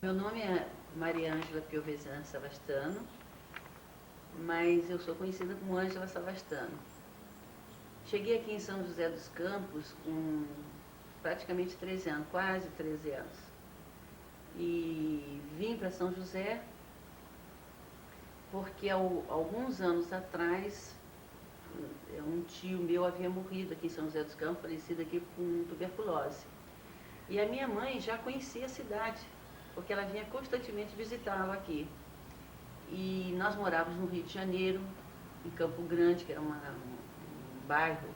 Meu nome é Maria Ângela Piovesan Savastano, mas eu sou conhecida como Ângela Savastano. Cheguei aqui em São José dos Campos com praticamente 13 anos, quase 13 anos. E vim para São José porque alguns anos atrás um tio meu havia morrido aqui em São José dos Campos, falecido aqui com tuberculose. E a minha mãe já conhecia a cidade, porque ela vinha constantemente visitá-la aqui. E nós morávamos no Rio de Janeiro, em Campo Grande, que era um bairro,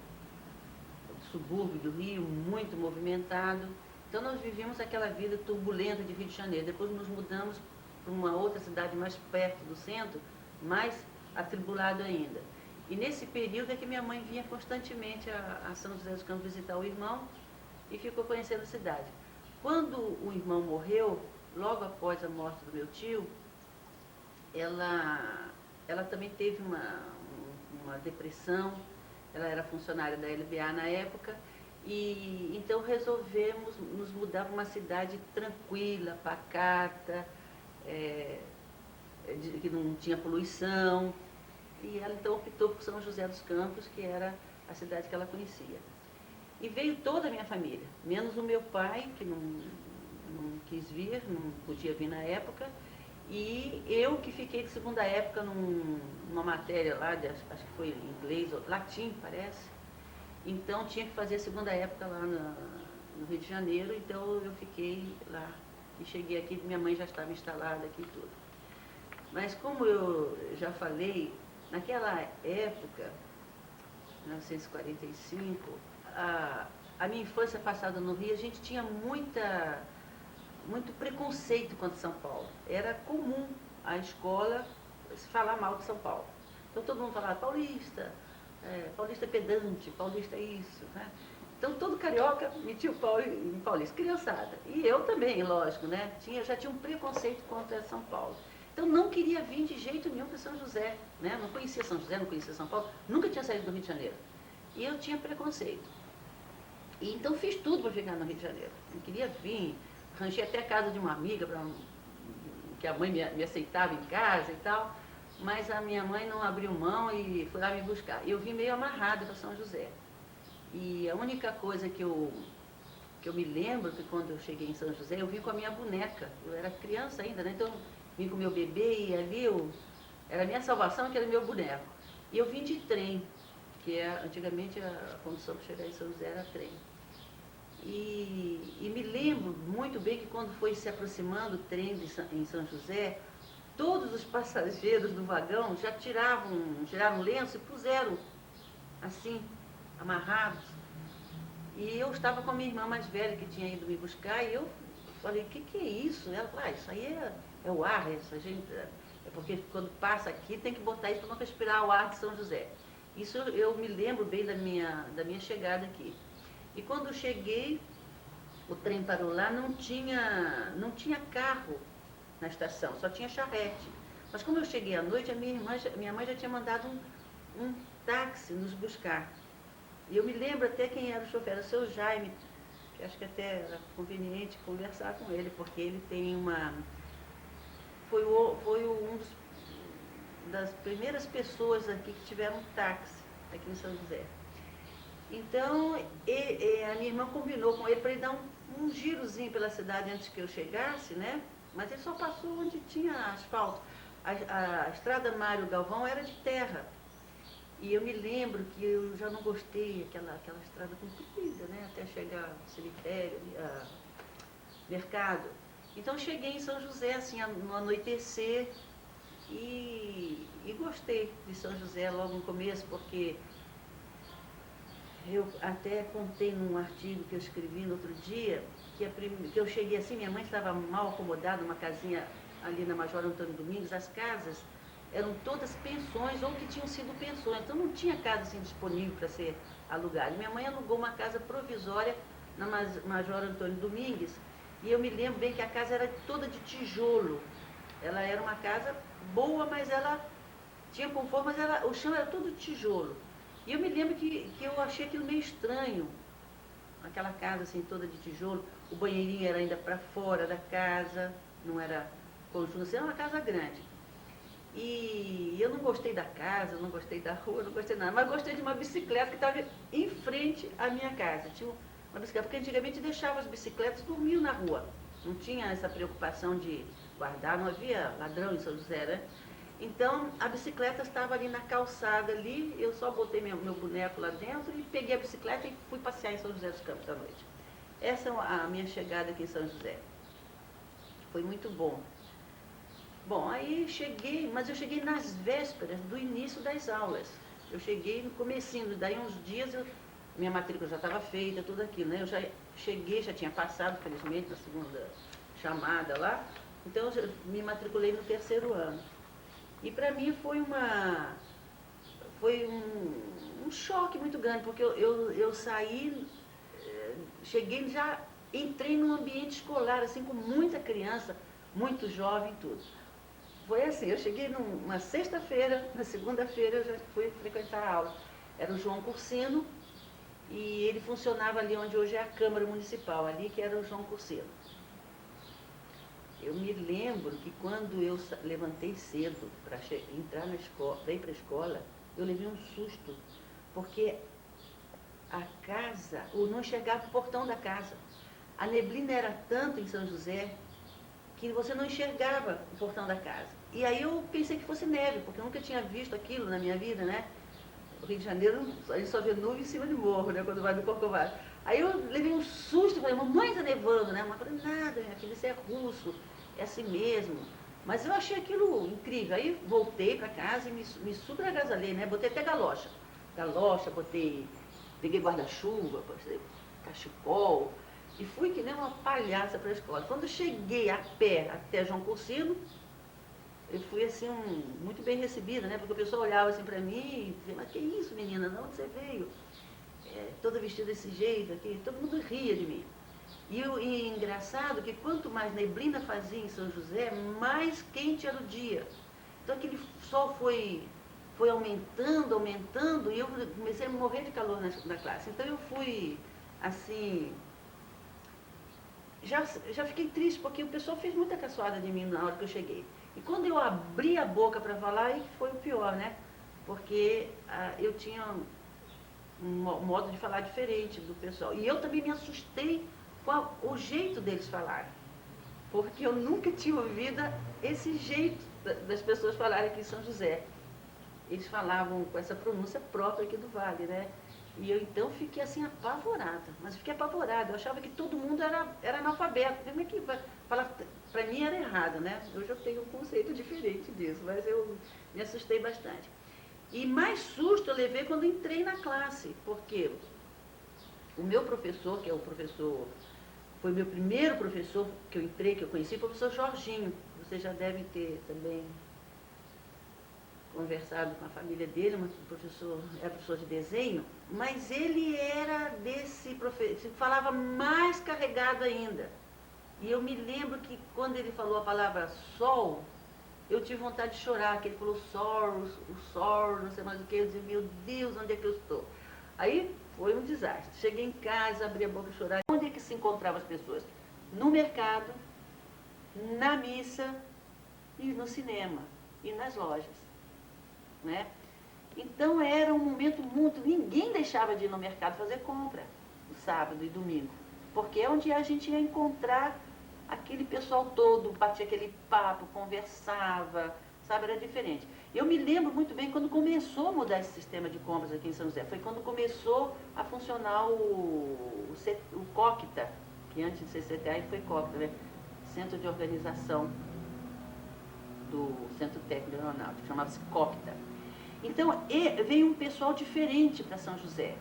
subúrbio do Rio, muito movimentado. Então nós vivíamos aquela vida turbulenta de Rio de Janeiro. Depois nos mudamos para uma outra cidade mais perto do centro, mais atribulado ainda. E nesse período é que minha mãe vinha constantemente a São José dos Campos visitar o irmão e ficou conhecendo a cidade. Quando o irmão morreu, logo após a morte do meu tio, ela também teve uma depressão. Ela era funcionária da LBA na época, e então resolvemos nos mudar para uma cidade tranquila, pacata, que não tinha poluição. E ela então optou por São José dos Campos, que era a cidade que ela conhecia. E veio toda a minha família, menos o meu pai, que não quis vir, não podia vir na época, e eu que fiquei de segunda época numa matéria lá, acho que foi em inglês, ou latim, parece. Então tinha que fazer a segunda época lá no Rio de Janeiro, então eu fiquei lá e cheguei aqui, minha mãe já estava instalada aqui e tudo. Mas como eu já falei, naquela época, 1945, a minha infância passada no Rio, a gente tinha muito preconceito contra São Paulo. Era comum a escola se falar mal de São Paulo. Então todo mundo falava paulista, paulista é pedante, paulista é isso. Né? Então todo carioca metia o pau em paulista, criançada. E eu também, lógico, né? Já tinha um preconceito contra São Paulo. Então não queria vir de jeito nenhum para São José. Né? Não conhecia São José, não conhecia São Paulo, nunca tinha saído do Rio de Janeiro. E eu tinha preconceito. E então fiz tudo para ficar no Rio de Janeiro. Não queria vir, arranjei até a casa de uma amiga, que a mãe me aceitava em casa e tal, mas a minha mãe não abriu mão e foi lá me buscar. Eu vim meio amarrada para São José. E a única coisa que eu me lembro que quando eu cheguei em São José, eu vim com a minha boneca. Eu era criança ainda, né? Então vim com o meu bebê e ali era a minha salvação, que era o meu boneco. E eu vim de trem, que antigamente a condição para chegar em São José era trem. E me lembro muito bem que quando foi se aproximando o trem em São José, todos os passageiros do vagão já tiraram lenço e puseram assim, amarrados. E eu estava com a minha irmã mais velha que tinha ido me buscar e eu falei, o que é isso? Ela falou, isso aí é o ar, essa gente, é porque quando passa aqui tem que botar isso para não respirar o ar de São José. Isso eu me lembro bem da minha chegada aqui. E quando cheguei, o trem parou lá, não tinha carro na estação, só tinha charrete. Mas como eu cheguei à noite, minha mãe já tinha mandado um táxi nos buscar. E eu me lembro até quem era o chofer, era o seu Jaime, que acho que até era conveniente conversar com ele, porque ele tem foi das primeiras pessoas aqui que tiveram um táxi aqui em São José. Então, a minha irmã combinou com ele para ele dar um girozinho pela cidade antes que eu chegasse, né? Mas ele só passou onde tinha asfalto. A estrada Mário Galvão era de terra. E eu me lembro que eu já não gostei aquela estrada comprida, né? Até chegar ao cemitério, mercado. Então cheguei em São José, assim, no anoitecer, e gostei de São José logo no começo, porque eu até contei num artigo que eu escrevi no outro dia, que eu cheguei assim, minha mãe estava mal acomodada, numa casinha ali na Major Antônio Domingos, as casas eram todas pensões, ou que tinham sido pensões, então não tinha casa assim disponível para ser alugada. Minha mãe alugou uma casa provisória na Major Antônio Domingues, e eu me lembro bem que a casa era toda de tijolo. Ela era uma casa boa, mas ela tinha conforto, mas o chão era todo de tijolo. E eu me lembro que eu achei aquilo meio estranho, aquela casa assim toda de tijolo, o banheirinho era ainda para fora da casa, não era conjunto, assim, era uma casa grande. E eu não gostei da casa, não gostei da rua, não gostei de nada, mas gostei de uma bicicleta que estava em frente à minha casa. Tinha uma bicicleta, porque antigamente deixava as bicicletas dormir na rua. Não tinha essa preocupação de guardar, não havia ladrão em São José, né? Então a bicicleta estava ali na calçada ali, eu só botei meu boneco lá dentro e peguei a bicicleta e fui passear em São José dos Campos à noite. Essa é a minha chegada aqui em São José. Foi muito bom. Bom, aí cheguei, mas eu cheguei nas vésperas do início das aulas. Eu cheguei no comecinho, daí uns dias minha matrícula já estava feita, tudo aquilo, né? Eu já cheguei, já tinha passado, felizmente, na segunda chamada lá. Então eu me matriculei no terceiro ano. E para mim foi um choque muito grande, porque eu saí, cheguei já, entrei num ambiente escolar, assim, com muita criança, muito jovem, tudo. Foi assim, eu cheguei numa sexta-feira, na segunda-feira eu já fui frequentar a aula. Era o João Cursino e ele funcionava ali onde hoje é a Câmara Municipal, ali que era o João Cursino. Eu me lembro que quando eu levantei cedo para entrar na escola, para ir para a escola, eu levei um susto, porque a casa, eu não enxergava o portão da casa. A neblina era tanto em São José que você não enxergava o portão da casa. E aí eu pensei que fosse neve, porque eu nunca tinha visto aquilo na minha vida, né? O Rio de Janeiro, a gente só vê nuvem em cima de morro, né? Quando vai no Corcovado. Aí eu levei um susto, falei, mamãe, tá nevando, né? A mãe falou, nada, minha filha, isso é russo, é assim mesmo. Mas eu achei aquilo incrível. Aí voltei para casa e me super agasalhei, né? Botei até galocha. Galocha, peguei guarda-chuva, cachecol, e fui que nem uma palhaça para a escola. Quando eu cheguei a pé até João Cursino, eu fui assim, muito bem recebida, né? Porque o pessoal olhava assim para mim e dizia, mas que isso, menina, de onde você veio? Toda vestida desse jeito aqui, todo mundo ria de mim. E engraçado que quanto mais neblina fazia em São José, mais quente era o dia. Então aquele sol foi aumentando, aumentando, e eu comecei a morrer de calor na classe. Então eu fui, assim, já fiquei triste, porque o pessoal fez muita caçoada de mim na hora que eu cheguei. E quando eu abri a boca para falar, aí foi o pior, né? Porque eu tinha um modo de falar diferente do pessoal. E eu também me assustei com o jeito deles falarem. Porque eu nunca tinha ouvido esse jeito das pessoas falarem aqui em São José. Eles falavam com essa pronúncia própria aqui do Vale, né? E eu então fiquei assim apavorada, mas eu fiquei apavorada, eu achava que todo mundo era analfabeto. Como é que falar? Para mim era errado, né? Hoje eu tenho um conceito diferente disso, mas eu me assustei bastante. E mais susto eu levei quando entrei na classe, porque o meu professor, que é o professor, foi meu primeiro professor que eu entrei, que eu conheci, o professor Jorginho. Vocês já devem ter também conversado com a família dele, era professor de desenho, mas ele era desse professor, falava mais carregado ainda. E eu me lembro que quando ele falou a palavra sol, eu tive vontade de chorar, que ele falou o sol, não sei mais o que, eu disse, meu Deus, onde é que eu estou? Aí foi um desastre. Cheguei em casa, abri a boca e chorar. Onde é que se encontravam as pessoas? No mercado, na missa e no cinema e nas lojas. Né? Então era um momento muito. Ninguém deixava de ir no mercado fazer compra no sábado e domingo, porque é onde a gente ia encontrar aquele pessoal todo, batia aquele papo, conversava, sabe, era diferente. Eu me lembro muito bem quando começou a mudar esse sistema de compras aqui em São José, foi quando começou a funcionar o COCTA, que antes de ser CTA foi COCTA, né? Centro de Organização do Centro Técnico Aeronáutico, chamava-se COCTA. Então, veio um pessoal diferente para São José.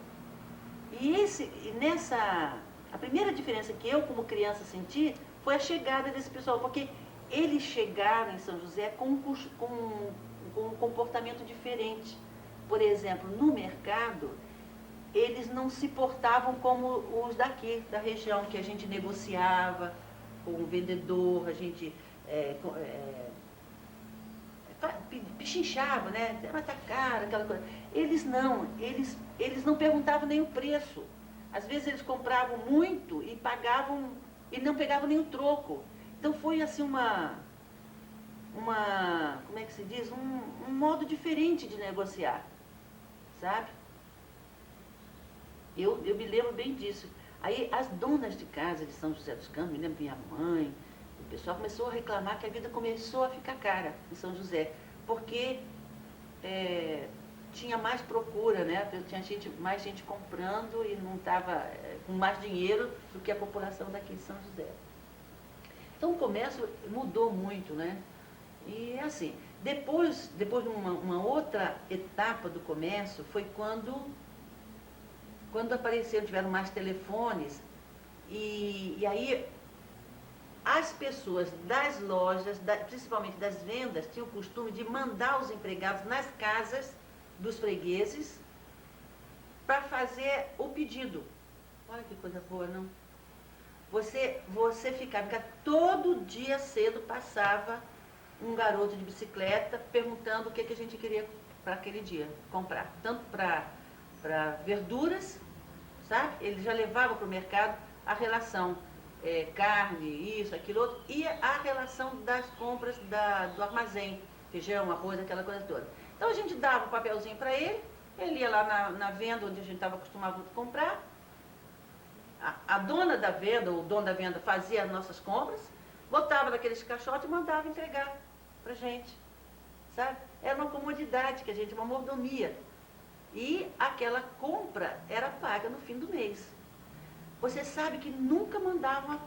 A primeira diferença que eu, como criança, senti foi a chegada desse pessoal, porque eles chegaram em São José com um comportamento diferente. Por exemplo, no mercado, eles não se portavam como os daqui, da região, que a gente negociava com o vendedor, a gente pichinchava, né? Mas tá caro, aquela coisa. Eles não perguntavam nem o preço. Às vezes eles compravam muito e pagavam e não pegavam nem o troco. Então foi assim como é que se diz? Um modo diferente de negociar, sabe? Eu me lembro bem disso. Aí as donas de casa de São José dos Campos, me lembro minha mãe, o pessoal começou a reclamar que a vida começou a ficar cara em São José, porque é, tinha mais procura, né? Tinha mais gente comprando e não estava com mais dinheiro do que a população daqui de São José. Então o comércio mudou muito, né? E assim, depois de uma outra etapa do comércio, foi quando apareceram, tiveram mais telefones, e aí as pessoas das lojas, principalmente das vendas, tinham o costume de mandar os empregados nas casas dos fregueses para fazer o pedido. Olha que coisa boa, não? Você ficava todo dia cedo, passava um garoto de bicicleta perguntando o que a gente queria para aquele dia comprar. Tanto para verduras, sabe? Ele já levava para o mercado a relação carne, isso, aquilo outro, e a relação das compras do armazém, feijão, arroz, aquela coisa toda. Então a gente dava o papelzinho para ele ia lá na venda onde a gente estava acostumado a comprar, a dona da venda, ou o dono da venda fazia as nossas compras, botava naqueles caixotes e mandava entregar pra gente, sabe? Era uma comodidade que a gente, uma mordomia. E aquela compra era paga no fim do mês. Você sabe que nunca mandavam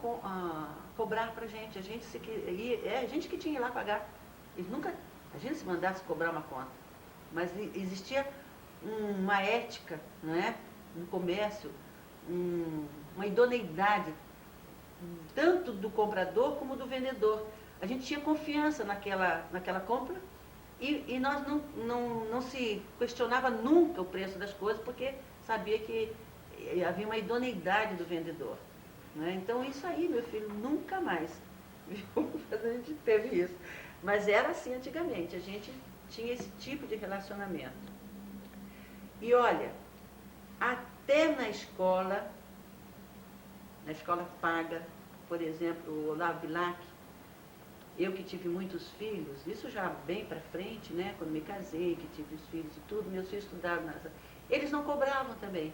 cobrar pra gente. A gente, a gente que tinha que ir lá pagar. Eles nunca, a gente se mandasse cobrar uma conta. Mas existia uma ética, não é? Um comércio, uma idoneidade, tanto do comprador como do vendedor. A gente tinha confiança naquela compra e nós não se questionava nunca o preço das coisas, porque sabia que havia uma idoneidade do vendedor. Né? Então isso aí, meu filho, nunca mais. A gente teve isso. Mas era assim antigamente, a gente tinha esse tipo de relacionamento. E olha, até na escola paga, por exemplo, o Olavo Bilac, eu que tive muitos filhos, isso já bem para frente, né, quando me casei, que tive os filhos e tudo, meus filhos estudaram eles não cobravam também.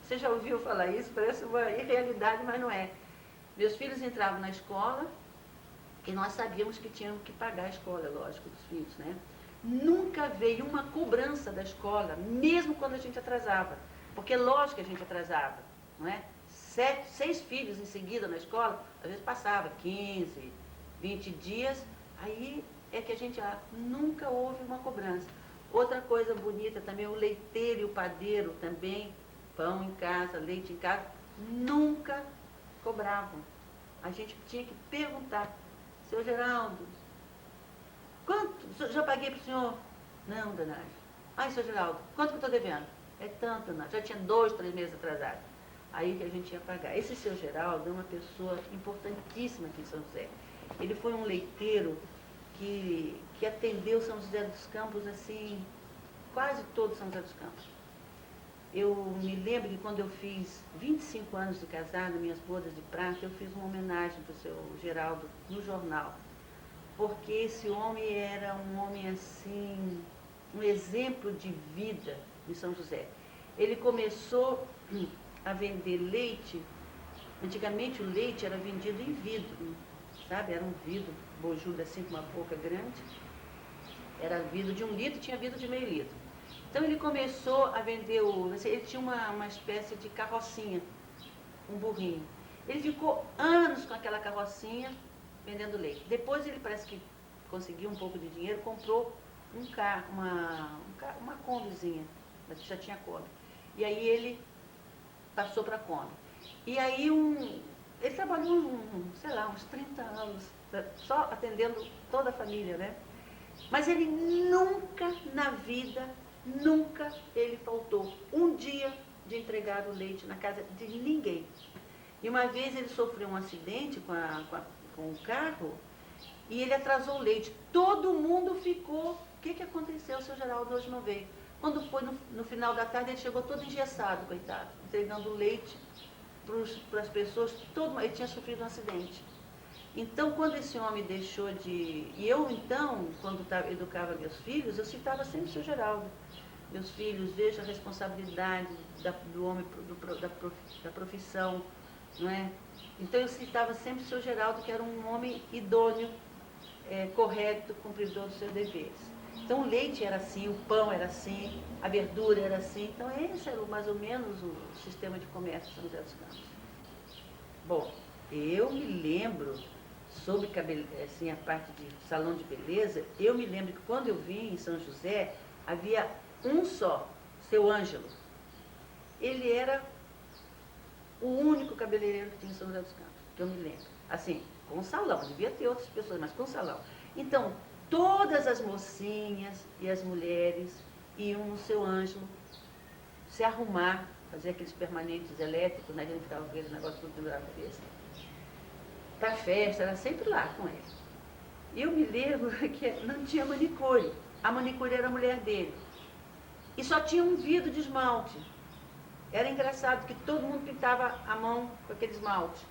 Você já ouviu falar isso? Parece uma irrealidade, mas não é. Meus filhos entravam na escola e nós sabíamos que tínhamos que pagar a escola, lógico, dos filhos, né? Nunca veio uma cobrança da escola, mesmo quando a gente atrasava. Porque lógico que a gente atrasava, não é? 6 filhos em seguida na escola, às vezes passava 15, 20 dias, aí é que a gente nunca houve uma cobrança. Outra coisa bonita também, o leiteiro e o padeiro também, pão em casa, leite em casa, nunca cobravam. A gente tinha que perguntar, seu Geraldo, quanto já paguei para o senhor? Não, Danás. Ai, seu Geraldo, quanto que eu estou devendo? É tanto, Danás. Já tinha 2, 3 meses atrasado. Aí que a gente ia pagar. Esse seu Geraldo é uma pessoa importantíssima aqui em São José. Ele foi um leiteiro que atendeu São José dos Campos, assim, quase todo São José dos Campos. Eu me lembro que quando eu fiz 25 anos de casado, minhas bodas de prata, eu fiz uma homenagem para o seu Geraldo no jornal. Porque esse homem era um homem assim, um exemplo de vida em São José. Ele começou a vender leite. Antigamente o leite era vendido em vidro, sabe? Era um vidro bojudo assim, com uma boca grande. Era vidro de 1 litro, tinha vidro de meio litro. Então ele começou a vender ele tinha uma espécie de carrocinha, um burrinho. Ele ficou anos com aquela carrocinha vendendo leite. Depois ele parece que conseguiu um pouco de dinheiro, comprou um carro, uma Kombizinha, mas já tinha Kombi. E aí ele passou para a Kombi. E aí ele trabalhou, sei lá, uns 30 anos, só atendendo toda a família, né? Mas ele nunca na vida, nunca ele faltou um dia de entregar o leite na casa de ninguém. E uma vez ele sofreu um acidente com o carro e ele atrasou o leite. Todo mundo ficou. O que aconteceu? O seu Geraldo hoje não veio. Quando foi no final da tarde, ele chegou todo engessado, coitado, entregando leite para as pessoas. Ele tinha sofrido um acidente. Então, quando esse homem deixou de... E eu, então, quando educava meus filhos, eu citava sempre o seu Geraldo. Meus filhos, veja a responsabilidade do homem, da profissão, não é? Então, eu citava sempre o seu Geraldo, que era um homem idôneo, correto, cumpridor dos seus deveres. Então, o leite era assim, o pão era assim, a verdura era assim. Então, esse era mais ou menos o sistema de comércio de São José dos Campos. Bom, eu me lembro, sobre assim, a parte de salão de beleza, eu me lembro que quando eu vim em São José, havia um só, seu Ângelo. Ele era o único cabeleireiro que tinha em São José dos Campos, que eu me lembro. Assim, com salão, devia ter outras pessoas, mas com salão. Então, todas as mocinhas e as mulheres iam no seu Ângelo se arrumar, fazer aqueles permanentes elétricos, né, que a gente ficava com aquele negócio tudo pendurado na cabeça. Para festa, era sempre lá com ele. E eu me lembro que não tinha manicure. A manicure era a mulher dele. E só tinha um vidro de esmalte. Era engraçado que todo mundo pintava a mão com aquele esmalte.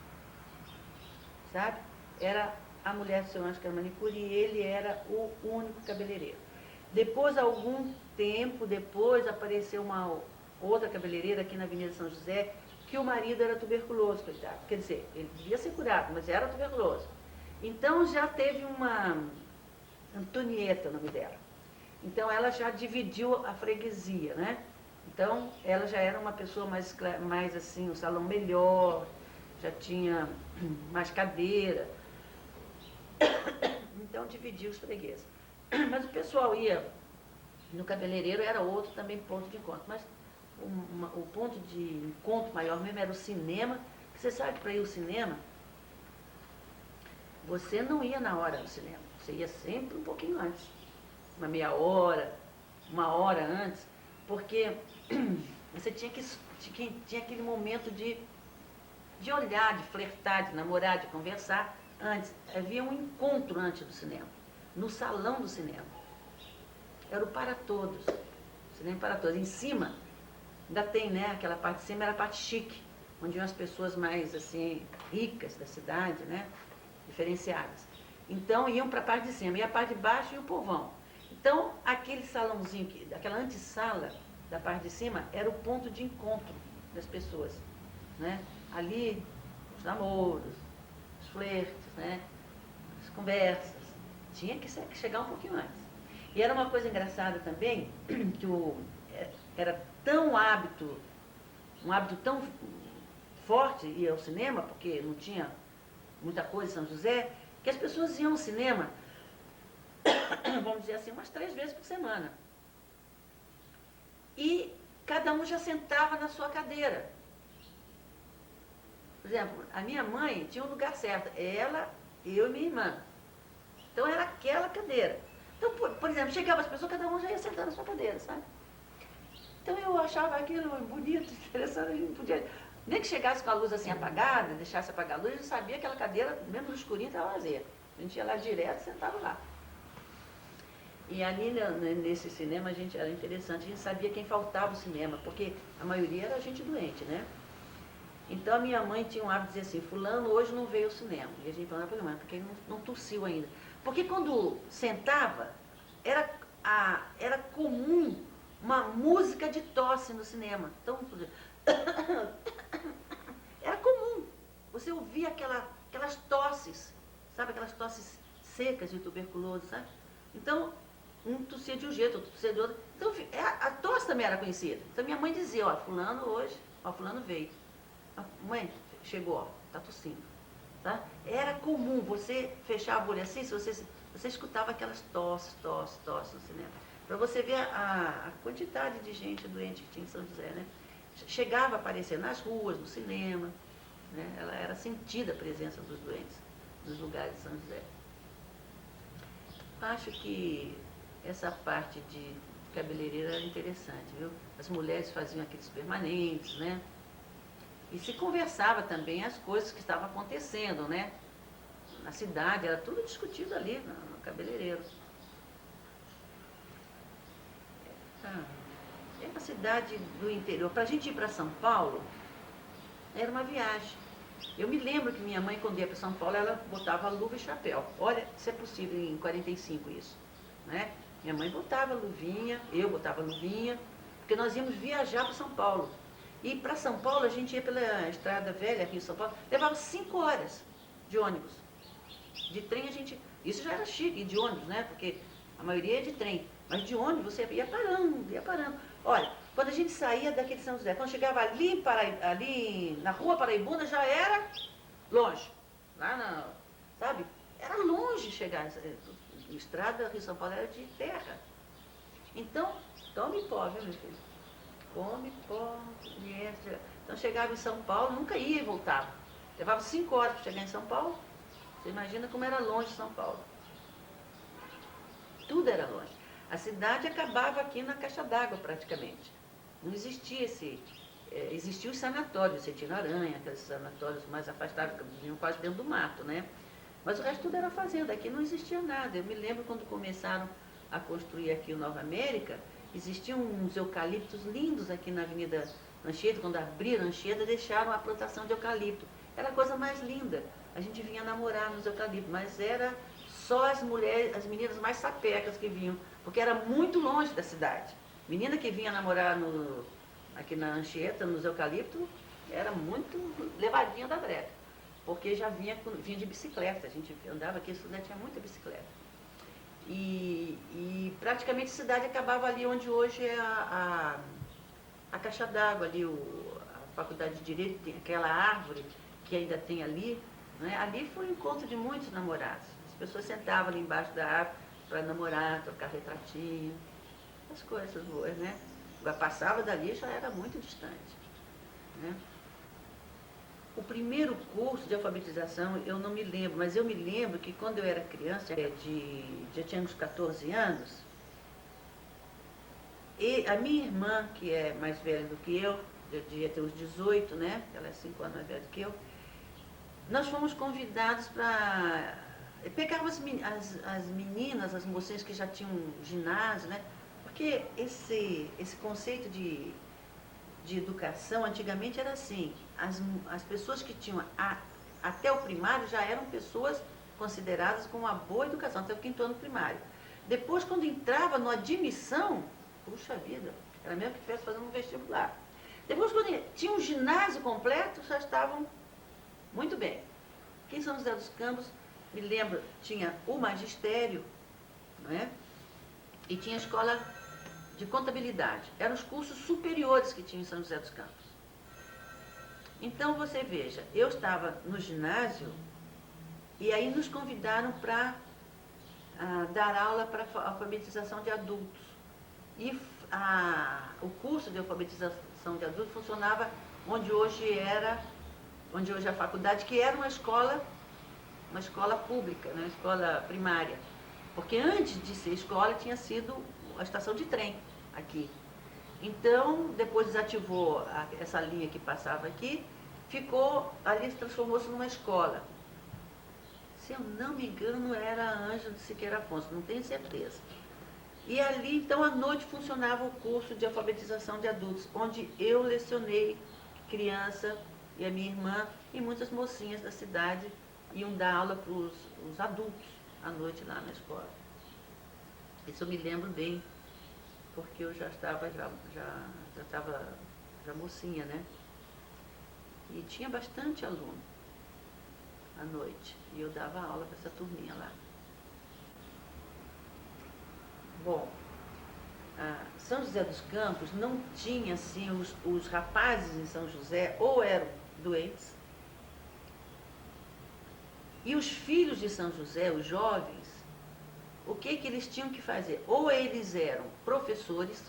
Sabe? Era a mulher do seu Ângelo que era manicure e ele era o único cabeleireiro. Depois, algum tempo depois, apareceu uma outra cabeleireira aqui na Avenida São José, que o marido era tuberculoso, coitado. Quer dizer, ele devia ser curado, mas era tuberculoso. Então já teve uma Antonieta, o nome dela. Então ela já dividiu a freguesia, né? Então ela já era uma pessoa mais assim, um salão melhor, já tinha mais cadeira. Então dividiu os fregueses. Mas o pessoal ia no cabeleireiro, era outro também ponto de encontro. Mas o ponto de encontro maior mesmo era o cinema. Você sabe que para ir ao cinema, você não ia na hora do cinema, você ia sempre um pouquinho antes, uma meia hora, uma hora antes, porque você tinha aquele momento de olhar, de flertar, de namorar, de conversar antes. Havia um encontro antes do cinema, no salão do cinema. Era o para todos, cinema para todos. Em cima, ainda tem, né, aquela parte de cima era a parte chique, onde iam as pessoas mais, assim, ricas da cidade, né, diferenciadas. Então, iam para a parte de cima, e a parte de baixo ia o povão. Então, aquele salãozinho, aquela antessala da parte de cima, era o ponto de encontro das pessoas, né. Ali, os namoros, os flertes, né, as conversas. Tinha que chegar um pouquinho antes. E era uma coisa engraçada também, que era tão hábito, um hábito tão forte ir ao cinema, porque não tinha muita coisa em São José, que as pessoas iam ao cinema, vamos dizer assim, umas 3 vezes por semana. E cada um já sentava na sua cadeira. Por exemplo, a minha mãe tinha um lugar certo, ela, eu e minha irmã. Então era aquela cadeira. Então, por exemplo, chegava as pessoas, cada um já ia sentar na sua cadeira, sabe? Então eu achava aquilo bonito, interessante, a gente podia... Nem que chegasse com a luz assim apagada, deixasse apagar a luz, eu sabia que aquela cadeira, mesmo no escurinho, estava vazia. A gente ia lá direto e sentava lá. E ali nesse cinema era interessante, a gente sabia quem faltava o cinema, porque a maioria era gente doente, né? Então a minha mãe tinha um hábito de dizer assim, fulano hoje não veio ao cinema. E a gente falava, porque ele não tossiu ainda. Porque quando sentava, era comum uma música de tosse no cinema. Então, era comum. Você ouvia aquelas tosses, sabe? Aquelas tosses secas de tuberculose, sabe? Então, um tossia de um jeito, outro tossia de outro. Então, a tosse também era conhecida. Então, minha mãe dizia, ó, fulano hoje, ó, fulano veio. Mãe, chegou, ó, tá tossindo. Tá? Era comum, você fechava o olho assim, se você escutava aquelas tosses no cinema. Para você ver a quantidade de gente doente que tinha em São José, né? Chegava a aparecer nas ruas, no cinema, né? Ela era sentida a presença dos doentes nos lugares de São José. Acho que essa parte de cabeleireira era interessante, viu? As mulheres faziam aqueles permanentes, né? E se conversava também as coisas que estavam acontecendo, né? Na cidade, era tudo discutido ali no cabeleireiro. É uma cidade do interior. Para a gente ir para São Paulo, era uma viagem. Eu me lembro que minha mãe, quando ia para São Paulo, ela botava luva e chapéu. Olha, se é possível em 45 isso, né? Minha mãe botava luvinha, eu botava luvinha, porque nós íamos viajar para São Paulo. E para São Paulo, a gente ia pela Estrada Velha aqui em São Paulo, levava 5 horas de ônibus. De trem a gente... Isso já era chique, de ônibus, né? Porque a maioria é de trem. Mas de ônibus você ia parando, ia parando. Olha, quando a gente saía daquele São José, quando chegava ali na rua Paraibuna, já era longe. Lá na... Sabe? Era longe chegar. A estrada Rio São Paulo era de terra. Então, tome pó, viu, meu filho? Come pó, entra. Então chegava em São Paulo, nunca ia e voltava. Levava 5 horas para chegar em São Paulo. Você imagina como era longe São Paulo. Tudo era longe. A cidade acabava aqui na caixa d'água praticamente. Não existia esse... existiam os sanatórios, Cetina Aranha, aqueles sanatórios mais afastados, que vinham quase dentro do mato, né? Mas o resto tudo era fazenda, aqui não existia nada. Eu me lembro quando começaram a construir aqui o Nova América, existiam uns eucaliptos lindos aqui na Avenida Anchieta, quando abriram a Anchieta, deixaram a plantação de eucalipto. Era a coisa mais linda. A gente vinha namorar nos eucaliptos, mas era só as mulheres, as meninas mais sapecas que vinham, porque era muito longe da cidade. Menina que vinha namorar aqui na Anchieta, nos eucaliptos, era muito levadinha da breca, porque já vinha de bicicleta, a gente andava aqui, a cidade tinha muita bicicleta. E praticamente a cidade acabava ali onde hoje é a caixa d'água, ali a Faculdade de Direito, tem aquela árvore que ainda tem ali, né? Ali foi o encontro de muitos namorados. As pessoas sentavam ali embaixo da árvore para namorar, trocar retratinho, as coisas boas, né? Agora passava dali já era muito distante, né? O primeiro curso de alfabetização, eu não me lembro, mas eu me lembro que quando eu era criança, já tinha uns 14 anos, e a minha irmã, que é mais velha do que eu devia ter uns 18, né? Ela é 5 anos mais velha do que eu, nós fomos convidados para... Pegava as meninas, as mocinhas que já tinham ginásio, né? Porque esse conceito de educação, antigamente era assim, as pessoas que tinham até o primário já eram pessoas consideradas com uma boa educação, até o 5º ano primário. Depois, quando entrava na admissão, puxa vida, era mesmo que estivesse fazendo um vestibular. Depois, quando tinha um ginásio completo, já estavam muito bem. Aqui em São José dos Campos, me lembro, tinha o magistério, não é? E tinha a escola de contabilidade. Eram os cursos superiores que tinha em São José dos Campos. Então, você veja, eu estava no ginásio e aí nos convidaram para dar aula para alfabetização de adultos. E o curso de alfabetização de adultos funcionava onde hoje é a faculdade, que era uma escola pública, né, uma escola primária. Porque antes de ser escola tinha sido a estação de trem aqui. Então, depois desativou essa linha que passava aqui, ali transformou-se numa escola. Se eu não me engano, era Ângelo de Siqueira Afonso, não tenho certeza. E ali, então, à noite funcionava o curso de alfabetização de adultos, onde eu lecionei criança e a minha irmã e muitas mocinhas da cidade iam dar aula para os adultos à noite lá na escola. Isso eu me lembro bem, porque eu já estava mocinha, né? E tinha bastante aluno à noite, e eu dava aula para essa turminha lá. Bom, São José dos Campos não tinha, assim, os rapazes em São José ou eram doentes, e os filhos de São José, os jovens, o que eles tinham que fazer? Ou eles eram professores,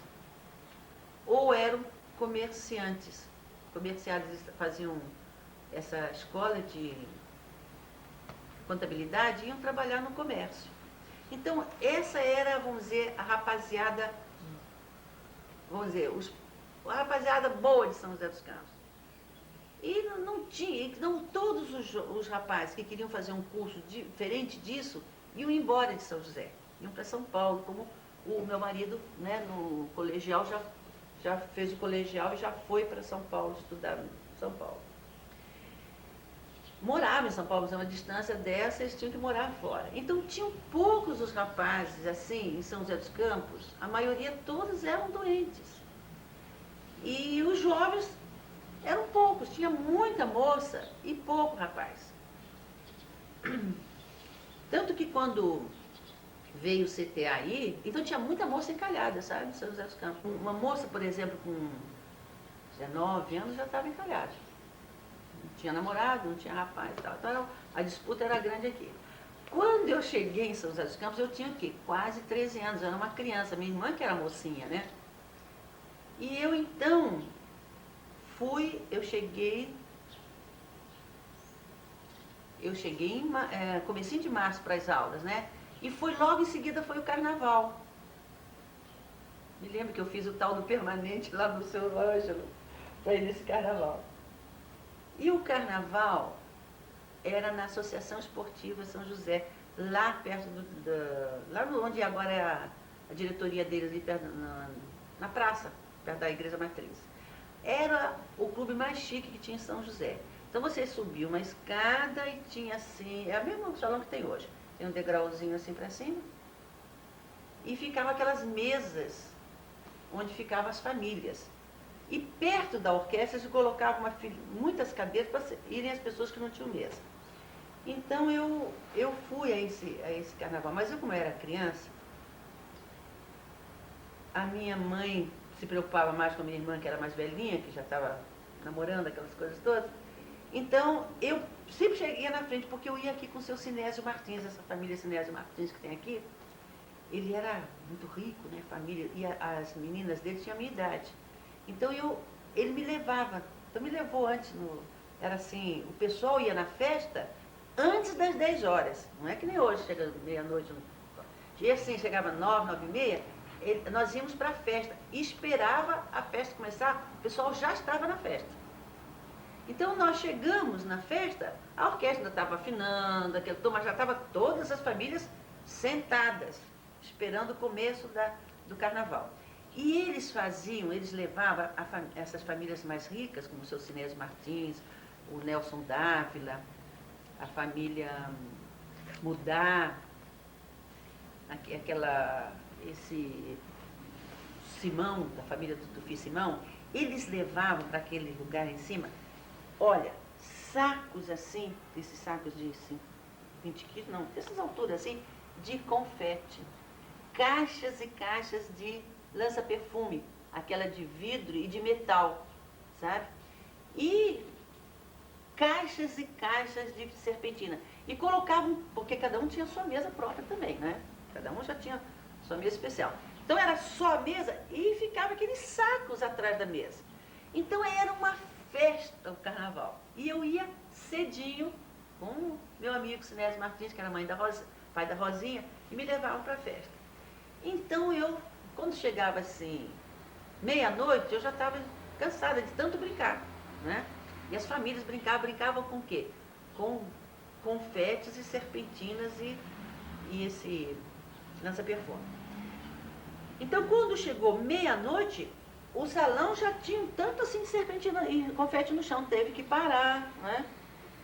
ou eram comerciantes. Comerciantes faziam essa escola de contabilidade e iam trabalhar no comércio. Então, essa era, vamos dizer, a rapaziada, a rapaziada boa de São José dos Campos. E não todos os rapazes que queriam fazer um curso diferente disso iam embora de São José, iam para São Paulo, como o meu marido, né, no colegial, já fez o colegial e já foi para São Paulo estudar em São Paulo. moravam em São Paulo, mas uma distância dessa, eles tinham que morar fora. Então tinham poucos os rapazes assim, em São José dos Campos, a maioria todos eram doentes. E os jovens eram poucos, tinha muita moça e pouco rapaz. Tanto que quando veio o CTAI, então tinha muita moça encalhada, sabe, em São José dos Campos. Uma moça, por exemplo, com 19 anos já estava encalhada. Não tinha namorado, não tinha rapaz e tal. Então a disputa era grande aqui. Quando eu cheguei em São José dos Campos, eu tinha o quê? Quase 13 anos, eu era uma criança, minha irmã que era mocinha, né? E eu então eu cheguei em comecinho de março para as aulas, né? E foi logo em seguida foi o carnaval. Me lembro que eu fiz o tal do permanente lá no seu Ângelo, para ir nesse carnaval. E o carnaval era na Associação Esportiva São José, lá perto lá onde agora é a diretoria deles, ali perto, na praça, perto da Igreja Matriz. Era o clube mais chique que tinha em São José. Então você subia uma escada e tinha assim, é o mesmo salão que tem hoje. Tem um degrauzinho assim para cima. E ficavam aquelas mesas onde ficavam as famílias. E perto da orquestra se colocavam muitas cadeiras para irem as pessoas que não tinham mesa. Então eu fui a esse carnaval, mas eu como era criança, a minha mãe se preocupava mais com a minha irmã, que era mais velhinha, que já estava namorando, aquelas coisas todas. Então, eu sempre cheguei na frente, porque eu ia aqui com o seu Sinésio Martins, essa família Sinésio Martins que tem aqui. Ele era muito rico, né, família, e as meninas dele tinham a minha idade. Então, ele me levava, então me levou antes, era assim, o pessoal ia na festa antes das 10 horas, não é que nem hoje, chega meia-noite. E assim, chegava 9, 9 e meia, nós íamos para a festa, e esperava a festa começar, o pessoal já estava na festa. Então nós chegamos na festa, a orquestra ainda estava afinando, mas já estavam todas as famílias sentadas, esperando o começo do carnaval. E eles levavam essas famílias mais ricas, como o seu Sinésio Martins, o Nelson Dávila, a família Mudar, esse Simão, da família do Tufi Simão, eles levavam para aquele lugar em cima, olha, sacos assim, esses sacos de 20 quilos, não, dessas alturas assim, de confete. Caixas e caixas de lança-perfume, aquela de vidro e de metal, sabe? E caixas e caixas de serpentina. E colocavam, porque cada um tinha sua mesa própria também, né? Cada um já tinha sua mesa especial. Então era só a mesa e ficava aqueles sacos atrás da mesa. Então era uma festa o carnaval. E eu ia cedinho com meu amigo Sinésio Martins, que era pai da Rosinha, e me levavam para a festa. Então quando chegava assim, meia-noite, eu já estava cansada de tanto brincar, né? E as famílias brincavam com o quê? Com confetes e serpentinas e esse lança-perfume. Então, quando chegou meia-noite, o salão já tinha um tanto assim de serpentina e confete no chão, teve que parar, né?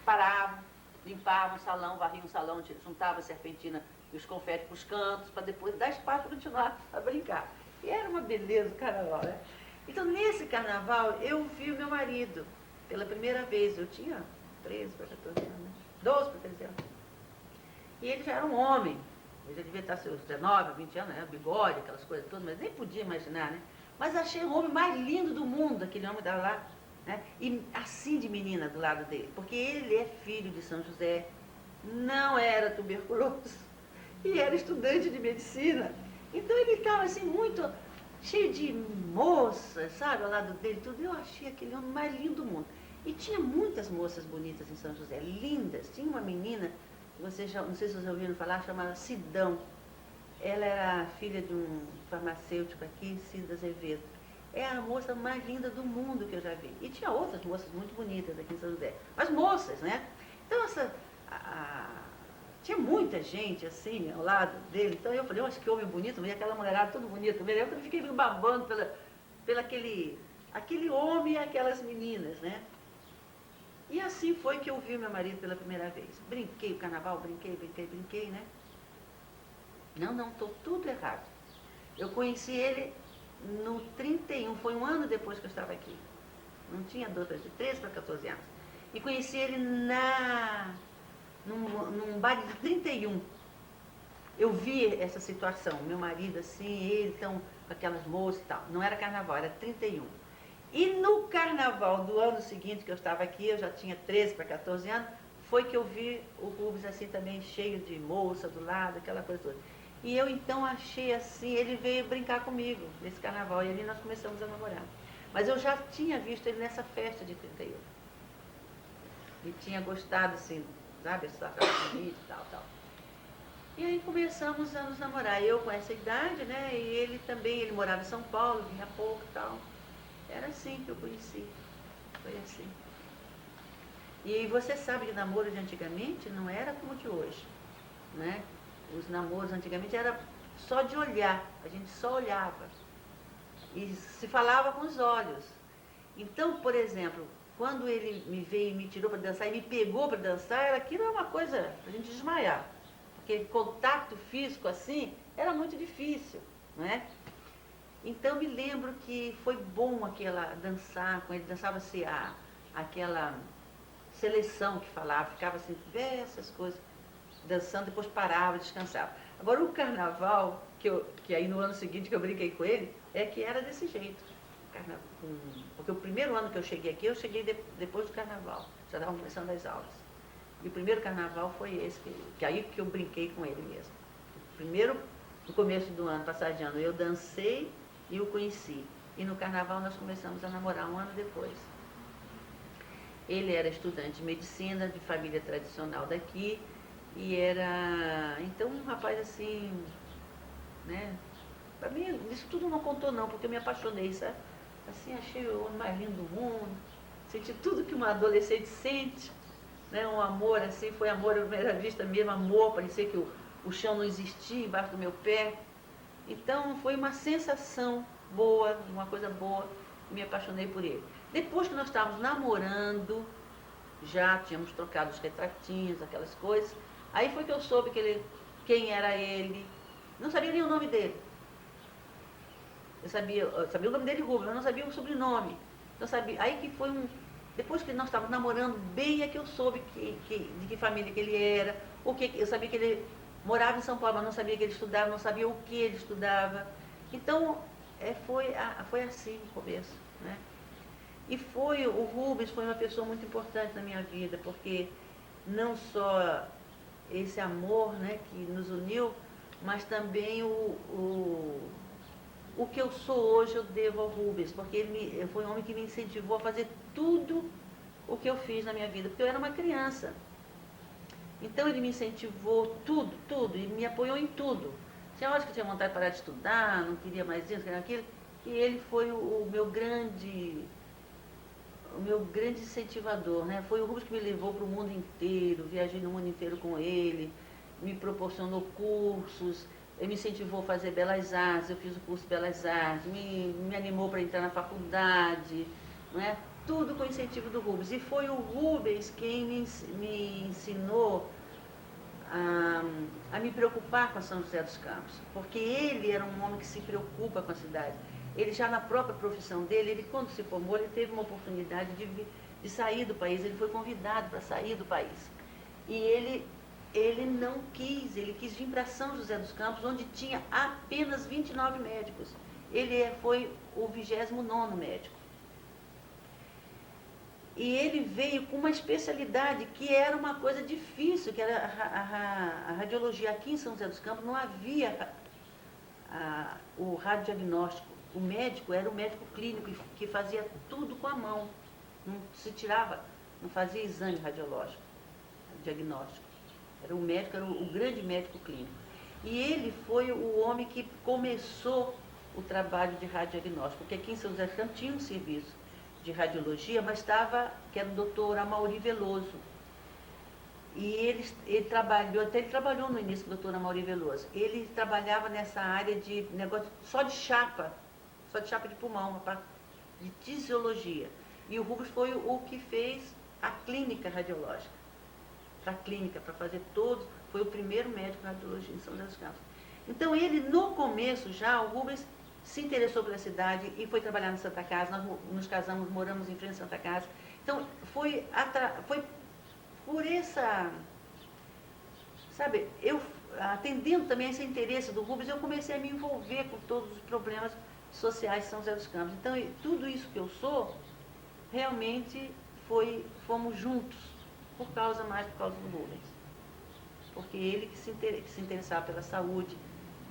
Paravam, limpavam o salão, varriam o salão, juntavam a serpentina e os confetes para os cantos, para depois dar espaço para continuar a brincar. E era uma beleza o carnaval, né? Então, nesse carnaval, eu vi o meu marido pela primeira vez. Eu tinha 13 para 14 anos, 12 para 13 anos. E ele já era um homem. Ele já devia estar seus 19, 20 anos, né? Bigode, aquelas coisas todas, mas nem podia imaginar, né? Mas achei o homem mais lindo do mundo, aquele homem da lá, né? E assim de menina do lado dele, porque ele é filho de São José, não era tuberculoso e era estudante de medicina. Então ele estava assim muito cheio de moças, sabe, ao lado dele, tudo. Eu achei aquele homem mais lindo do mundo. E tinha muitas moças bonitas em São José, lindas. Tinha uma menina, não sei se vocês ouviram falar, chamada Sidão. Ela era filha de um farmacêutico aqui, Cida Azevedo. É a moça mais linda do mundo que eu já vi. E tinha outras moças muito bonitas aqui em São José. Mas moças, né? Então, tinha muita gente assim ao lado dele. Então eu falei, eu acho que homem bonito, e aquela mulherada tudo bonito. Eu fiquei me babando pela aquele homem e aquelas meninas, né? E assim foi que eu vi meu marido pela primeira vez. Brinquei o carnaval, brinquei, né? Não, estou tudo errado. Eu conheci ele no 31, foi um ano depois que eu estava aqui. Não tinha 12, de 13 para 14 anos. E conheci ele num baile de 31. Eu vi essa situação, meu marido assim, ele tão com aquelas moças e tal. Não era carnaval, era 31. E no carnaval do ano seguinte que eu estava aqui, eu já tinha 13 para 14 anos, foi que eu vi o Rubens assim também cheio de moça do lado, aquela coisa toda. E eu então achei assim, ele veio brincar comigo nesse carnaval e ali nós começamos a namorar. Mas eu já tinha visto ele nessa festa de 31. E tinha gostado assim, sabe, essa bonita e tal. E aí começamos a nos namorar. Eu com essa idade, né? E ele também, ele morava em São Paulo, vinha pouco e tal. Era assim que eu conheci. Foi assim. E você sabe que namoro de antigamente não era como de hoje, né? Os namoros antigamente era só de olhar, a gente só olhava. E se falava com os olhos. Então, por exemplo, quando ele me veio e me tirou para dançar e me pegou para dançar, aquilo era uma coisa para a gente desmaiar. Porque contato físico assim era muito difícil, não é? Então me lembro que foi bom aquela dançar com ele, dançava-se aquela seleção que falava, ficava assim, diversas coisas, dançando, depois parava, descansava. Agora o carnaval, que aí no ano seguinte que eu brinquei com ele, é que era desse jeito. Porque o primeiro ano que eu cheguei aqui, eu cheguei depois do carnaval, já estavam começando as aulas. E o primeiro carnaval foi esse, que aí que eu brinquei com ele mesmo. Primeiro, no começo do ano, passado de ano, eu dancei e o conheci. E no carnaval nós começamos a namorar um ano depois. Ele era estudante de medicina, de família tradicional daqui, e era, então, um rapaz assim, né? Pra mim, isso tudo não contou não, porque eu me apaixonei, sabe? Assim, achei o homem mais lindo do mundo, senti tudo que uma adolescente sente, né? Um amor assim, foi amor à primeira vista mesmo, amor, parecia que o chão não existia embaixo do meu pé. Então foi uma sensação boa, uma coisa boa, me apaixonei por ele. Depois que nós estávamos namorando, já tínhamos trocado os retratinhos, aquelas coisas, aí foi que eu soube quem era ele, não sabia nem o nome dele. Eu sabia o nome dele, Rubens, mas não sabia o sobrenome. Então, sabia, aí que foi depois que nós estávamos namorando, bem é que eu soube de que família que ele era, eu sabia que ele morava em São Paulo, mas não sabia que ele estudava, não sabia o que ele estudava. Então, foi assim no começo, né? E o Rubens foi uma pessoa muito importante na minha vida, porque não só esse amor, né, que nos uniu, mas também o que eu sou hoje eu devo ao Rubens, porque ele foi um homem que me incentivou a fazer tudo o que eu fiz na minha vida, porque eu era uma criança. Então ele me incentivou tudo, e me apoiou em tudo. Tinha horas que eu tinha vontade de parar de estudar, não queria mais isso, não queria aquilo, e ele foi o meu grande incentivador, né? Foi o Rubens que me levou para o mundo inteiro, viajei no mundo inteiro com ele, me proporcionou cursos, ele me incentivou a fazer belas artes, eu fiz o curso de belas artes, me animou para entrar na faculdade, não é? Tudo com o incentivo do Rubens. E foi o Rubens quem me ensinou a me preocupar com a São José dos Campos, porque ele era um homem que se preocupa com a cidade. Ele já na própria profissão dele, ele quando se formou, ele teve uma oportunidade de sair do país, ele foi convidado para sair do país. E ele não quis, ele quis vir para São José dos Campos, onde tinha apenas 29 médicos. Ele foi o 29º médico. E ele veio com uma especialidade que era uma coisa difícil, que era a radiologia. Aqui em São José dos Campos não havia o radiodiagnóstico. O médico era o médico clínico que fazia tudo com a mão. Não se tirava, não fazia exame radiológico, diagnóstico. Era o médico, era o grande médico clínico. E ele foi o homem que começou o trabalho de radiodiagnóstico, porque aqui em São José dos Campos tinha um serviço de radiologia, mas que era o doutor Amaury Veloso. E ele trabalhou no início com o doutor Amaury Veloso. Ele trabalhava nessa área de negócio só de chapa de pulmão, de tisiologia. E o Rubens foi o que fez a clínica radiológica. Para a clínica, para fazer todos, foi o primeiro médico radiologista em São José dos Campos. Então ele, no começo já, o Rubens se interessou pela cidade e foi trabalhar na Santa Casa, nós nos casamos, moramos em frente à Santa Casa. Então foi por essa, sabe, eu atendendo também a esse interesse do Rubens, eu comecei a me envolver com todos os problemas sociais de São José dos Campos. Então tudo isso que eu sou, realmente fomos juntos, mais por causa do Rubens. Porque ele que se interessava pela saúde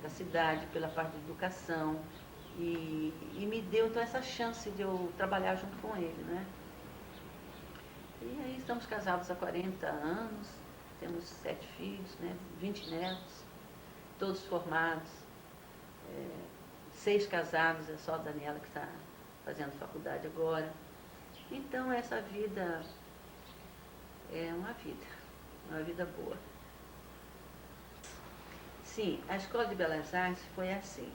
da cidade, pela parte de educação, e me deu então essa chance de eu trabalhar junto com ele, né? E aí estamos casados há 40 anos, temos 7 filhos, né? 20 netos, todos formados, 6 casados, é só a Daniela que está fazendo faculdade agora. Então essa vida é uma vida boa. Sim, a Escola de Belas Artes foi assim.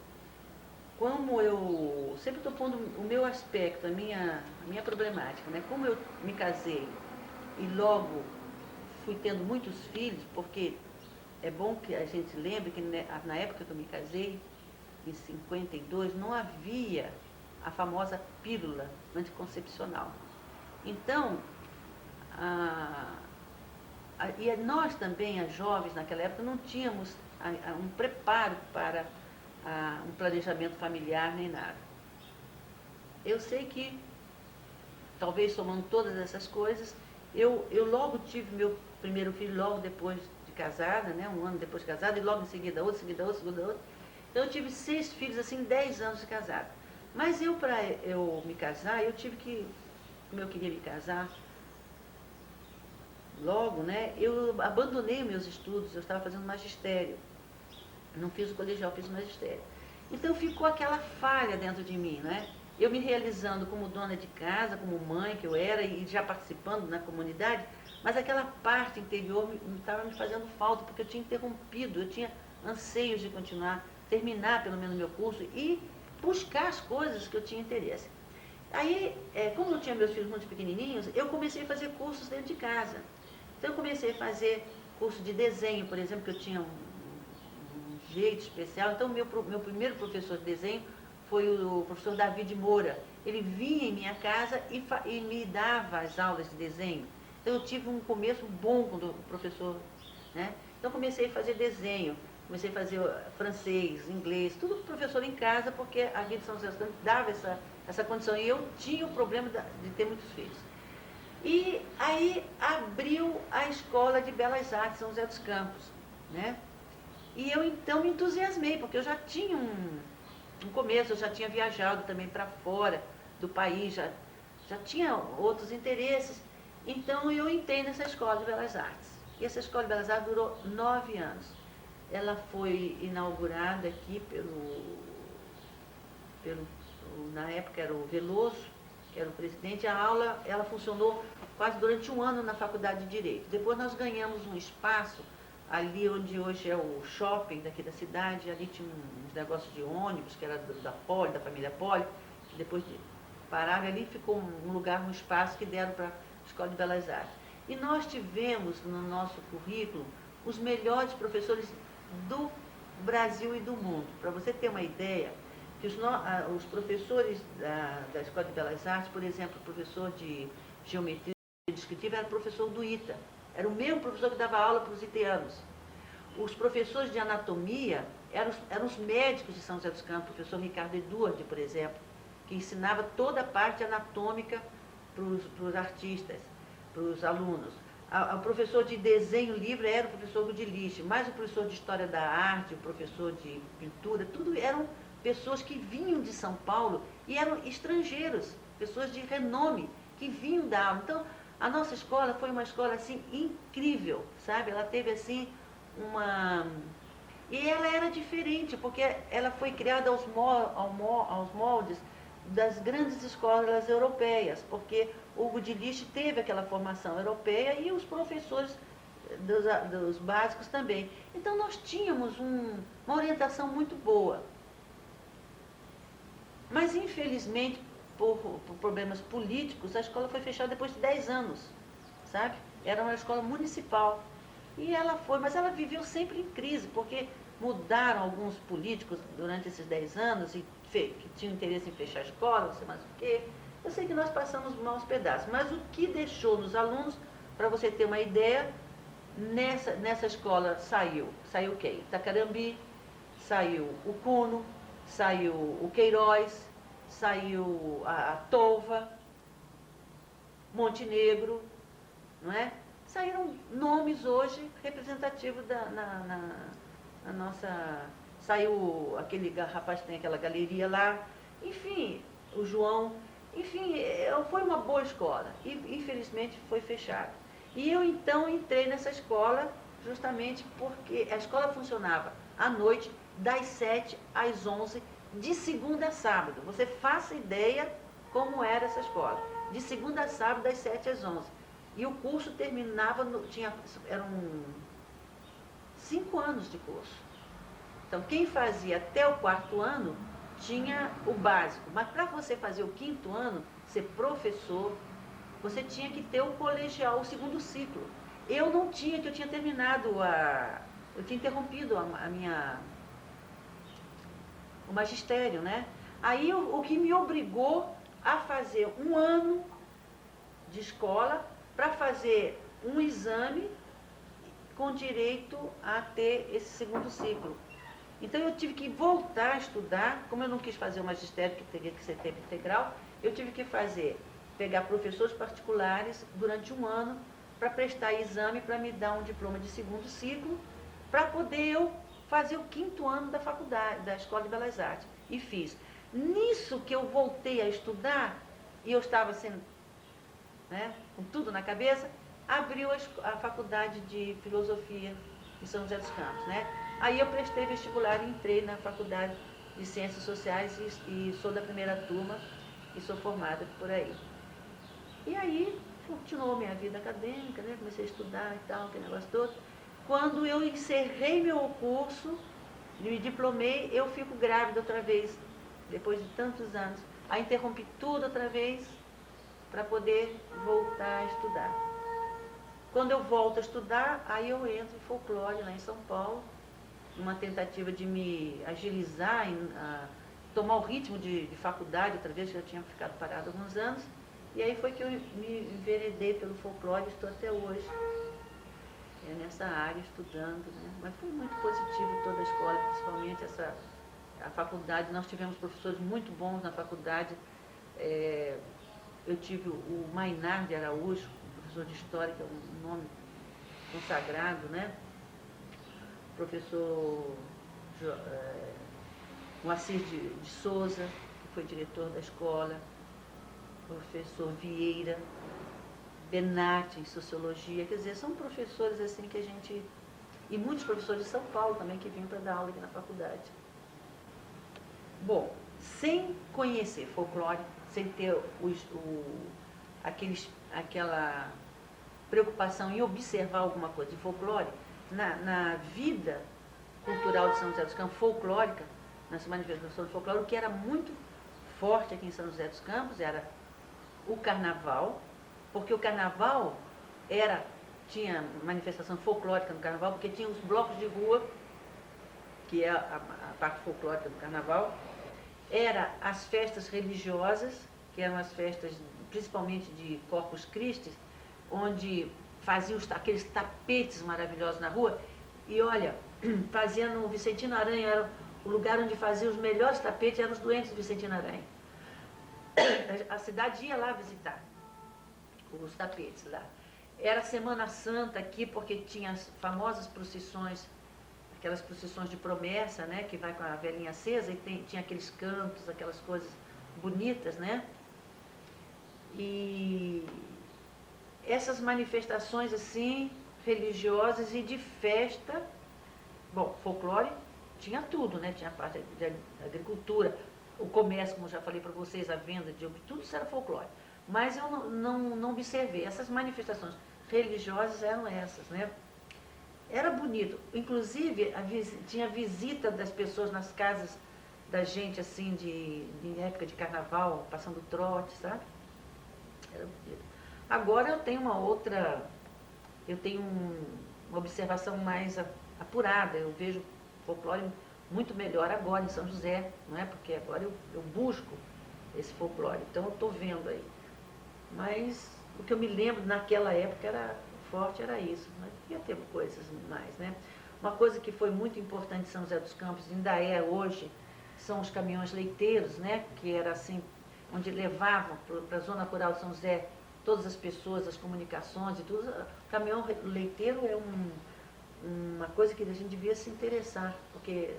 Como eu sempre estou pondo o meu aspecto, a minha problemática, né? Como eu me casei e logo fui tendo muitos filhos, porque é bom que a gente lembre que na época que eu me casei, em 52, não havia a famosa pílula anticoncepcional. Então, e nós também, as jovens naquela época, não tínhamos um preparo para um planejamento familiar nem nada. Eu sei que, talvez somando todas essas coisas, eu logo tive meu primeiro filho logo depois de casada, né? Um ano depois de casada, e logo em seguida outro, seguida outro, seguida outro. Então eu tive 6 filhos, assim, 10 anos de casada. Mas para eu me casar, eu tive que, como eu queria me casar, logo, né, eu abandonei meus estudos, eu estava fazendo magistério. Não fiz o colegial, fiz o magistério. Então ficou aquela falha dentro de mim, né? Eu me realizando como dona de casa, como mãe que eu era, e já participando na comunidade, mas aquela parte interior estava me fazendo falta, porque eu tinha interrompido, eu tinha anseios de continuar, terminar pelo menos meu curso e buscar as coisas que eu tinha interesse. Aí, como eu tinha meus filhos muito pequenininhos, eu comecei a fazer cursos dentro de casa. Então eu comecei a fazer curso de desenho, por exemplo, que eu tinha um jeito especial. Então meu primeiro professor de desenho foi o professor David Moura. Ele vinha em minha casa e me dava as aulas de desenho. Então eu tive um começo bom com o professor, né? Então comecei a fazer desenho, comecei a fazer francês, inglês, tudo com o professor em casa, porque a vida de São José dos Campos dava essa condição. E eu tinha o problema de ter muitos filhos. E aí abriu a Escola de Belas Artes São José dos Campos, né? E eu então me entusiasmei, porque eu já tinha um começo, eu já tinha viajado também para fora do país, já tinha outros interesses. Então eu entrei nessa Escola de Belas Artes. E essa Escola de Belas Artes durou 9 anos. Ela foi inaugurada aqui na época era o Veloso, que era o presidente. A aula, ela funcionou quase durante um ano na Faculdade de Direito. Depois nós ganhamos um espaço ali onde hoje é o shopping daqui da cidade. Ali tinha uns negócios de ônibus, que era da Poli, da família Poli, que depois pararam ali, ficou um lugar, um espaço que deram para a Escola de Belas Artes. E nós tivemos no nosso currículo os melhores professores do Brasil e do mundo. Para você ter uma ideia, que os professores da Escola de Belas Artes, por exemplo, o professor de geometria descritiva era professor do ITA. Era o mesmo professor que dava aula para os itianos. Os professores de anatomia eram os médicos de São José dos Campos, o professor Ricardo Eduardi, por exemplo, que ensinava toda a parte anatômica para os artistas, para os alunos. O professor de desenho livre era o professor Gudiliche, mais o professor de História da Arte, o professor de pintura, tudo eram pessoas que vinham de São Paulo e eram estrangeiros, pessoas de renome, que vinham dar aula. Então, a nossa escola foi uma escola, assim, incrível, sabe? Ela teve, assim, E ela era diferente, porque ela foi criada aos moldes das grandes escolas europeias, porque o Gudiliche teve aquela formação europeia e os professores dos básicos também. Então, nós tínhamos uma orientação muito boa. Mas, infelizmente, por problemas políticos, a escola foi fechada depois de 10 anos. sabe? Era uma escola municipal. E ela foi, mas ela viveu sempre em crise, porque mudaram alguns políticos durante esses 10 anos e que tinham interesse em fechar a escola, não sei mais o quê. Eu sei que nós passamos maus pedaços, mas o que deixou nos alunos, para você ter uma ideia, nessa escola saiu quem? Tacarambi, saiu o Cuno, saiu o Queiroz, saiu a Tolva, Montenegro, não é? Saíram nomes hoje representativos na nossa... Saiu aquele rapaz que tem aquela galeria lá, enfim, o João, enfim, foi uma boa escola e infelizmente foi fechada. E eu então entrei nessa escola justamente porque a escola funcionava à noite, das 7 às 11, de segunda a sábado. Você faça ideia como era essa escola. De segunda a sábado, das 7 às 11. E o curso terminava, eram 5 anos de curso. Então, quem fazia até o 4º ano tinha o básico. Mas para você fazer o 5º ano, ser professor, você tinha que ter o colegial, o 2º ciclo. Eu não tinha, que eu tinha terminado eu tinha interrompido o magistério, né? Aí o que me obrigou a fazer um ano de escola para fazer um exame com direito a ter esse 2º ciclo. Então eu tive que voltar a estudar, como eu não quis fazer o magistério, que teria que ser tempo integral, eu tive que pegar professores particulares durante um ano para prestar exame para me dar um diploma de 2º ciclo, para poder eu fazer o 5º ano da faculdade, da Escola de Belas Artes. E fiz. Nisso que eu voltei a estudar, e eu estava sendo, né, com tudo na cabeça, abriu a faculdade de filosofia em São José dos Campos, né? Aí eu prestei vestibular e entrei na faculdade de Ciências Sociais e sou da primeira turma e sou formada por aí. E aí continuou minha vida acadêmica, né? Comecei a estudar e tal, aquele negócio todo. Quando eu encerrei meu curso, me diplomei, eu fico grávida outra vez, depois de tantos anos. Aí interrompi tudo outra vez para poder voltar a estudar. Quando eu volto a estudar, aí eu entro em folclore lá em São Paulo, numa tentativa de me agilizar, tomar o ritmo de faculdade, outra vez que eu tinha ficado parada alguns anos. E aí foi que eu me enveredei pelo folclore e estou até hoje nessa área estudando, né? Mas foi muito positivo toda a escola, principalmente a faculdade. Nós tivemos professores muito bons na faculdade. Eu tive o Mainar de Araújo, professor de História, que é um nome consagrado, né? Professor Moacir de Souza, que foi diretor da escola, professor Vieira, Benatti, em Sociologia, quer dizer, são professores assim que a gente... E muitos professores de São Paulo também que vinham para dar aula aqui na faculdade. Bom, sem conhecer folclore, sem ter aquela preocupação em observar alguma coisa de folclore, na vida cultural de São José dos Campos, folclórica, nas manifestações de folclore, o que era muito forte aqui em São José dos Campos era o carnaval, porque o carnaval tinha manifestação folclórica no carnaval, porque tinha os blocos de rua, que é a parte folclórica do carnaval, era as festas religiosas, que eram as festas principalmente de Corpus Christi, onde faziam aqueles tapetes maravilhosos na rua, e olha, fazia no Vicentino Aranha, era o lugar onde fazia os melhores tapetes, eram os doentes do Vicentino Aranha. A cidade ia lá visitar os tapetes lá. Era Semana Santa aqui, porque tinha as famosas procissões, aquelas procissões de promessa, né, que vai com a velhinha acesa, e tinha aqueles cantos, aquelas coisas bonitas, né? E essas manifestações assim, religiosas e de festa, bom, folclore tinha tudo, né? Tinha a parte de agricultura, o comércio, como eu já falei para vocês, a venda de tudo isso era folclore. Mas eu não observei. Essas manifestações religiosas eram essas, né? Era bonito. Inclusive, tinha visita das pessoas nas casas da gente, assim, de época de carnaval, passando trote, sabe? Era bonito. Agora eu tenho uma observação mais apurada, eu vejo folclore muito melhor agora em São José, não é? Porque agora eu busco esse folclore, então eu estou vendo aí. Mas o que eu me lembro naquela época era forte, era isso, mas devia ter coisas mais, né? Uma coisa que foi muito importante em São José dos Campos, ainda é hoje, são os caminhões leiteiros, né? Que era assim, onde levavam para a zona rural de São José todas as pessoas, as comunicações e tudo. O caminhão leiteiro é uma coisa que a gente devia se interessar, porque